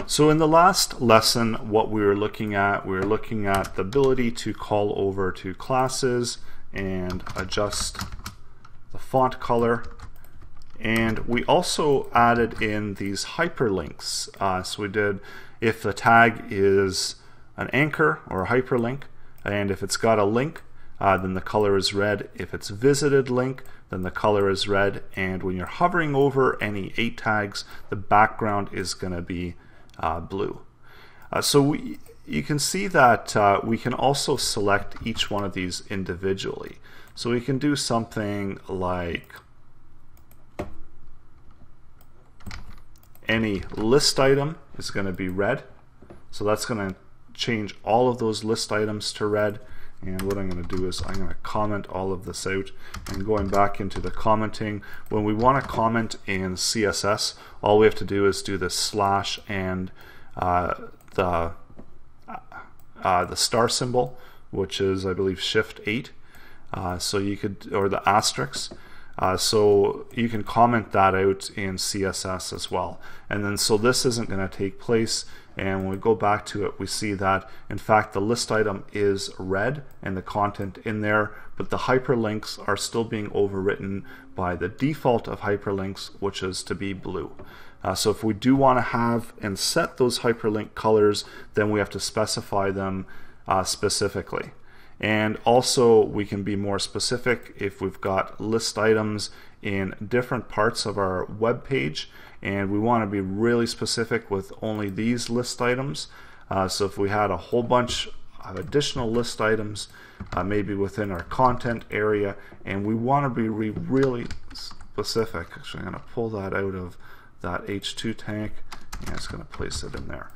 So in the last lesson, what we were looking at the ability to call over to classes and adjust the font color. And we also added in these hyperlinks. So we did, if the tag is an anchor or a hyperlink, and if it's got a link, then the color is red. If it's visited link, then the color is red. And when you're hovering over any 8 tags, the background is going to be blue. You can see that we can also select each one of these individually. So we can do something like any list item is going to be red. So that's going to change all of those list items to red. And what I'm going to do is I'm going to comment all of this out. And going back into the commenting, when we want to comment in CSS, all we have to do is do the slash and the star symbol, which is, I believe, Shift 8. So you could, or the asterisk. So you can comment that out in CSS as well. And then so this isn't going to take place. And when we go back to it, we see that in fact the list item is red and the content in there, but the hyperlinks are still being overwritten by the default of hyperlinks, which is to be blue. So if we do want to have and set those hyperlink colors, then we have to specify them specifically. And also we can be more specific if we've got list items in different parts of our web page and we want to be really specific with only these list items. So if we had a whole bunch of additional list items maybe within our content area, and we want to be really specific. Actually, I'm going to pull that out of that H2 tag and it's going to place it in there.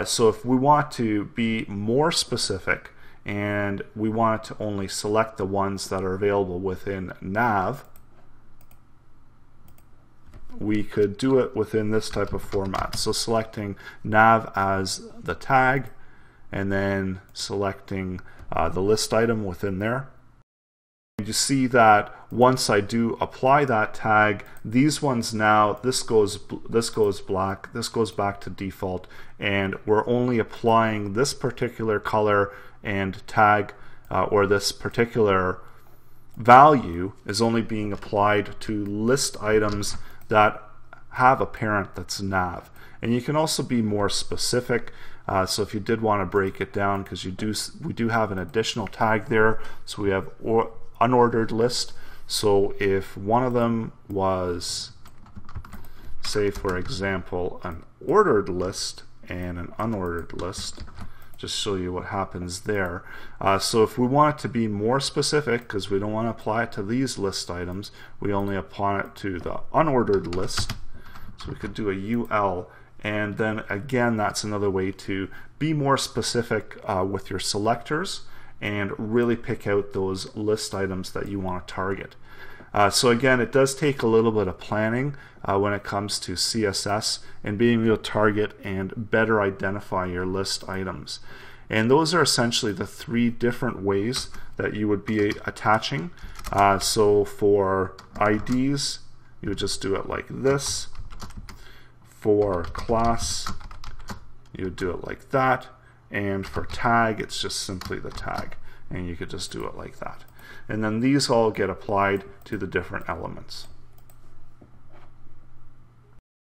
So if we want to be more specific and we want to only select the ones that are available within nav, we could do it within this type of format. So selecting nav as the tag and then selecting the list item within there. You see that once I do apply that tag, these ones now, this goes black, this goes back to default, and we're only applying this particular color and tag or this particular value is only being applied to list items that have a parent that's nav. And you can also be more specific. So if you did want to break it down, because we do have an additional tag there. So we have unordered list. So if one of them was, say for example, an ordered list and an unordered list, just show you what happens there. So if we want it to be more specific, because we don't want to apply it to these list items, we only apply it to the unordered list. So we could do a UL, and then again that's another way to be more specific with your selectors and really pick out those list items that you want to target. So again, it does take a little bit of planning when it comes to CSS and being able to target and better identify your list items. And those are essentially the 3 different ways that you would be attaching. So for IDs, you would just do it like this. For class, you would do it like that. And for tag, it's just simply the tag. And you could just do it like that. And then these all get applied to the different elements.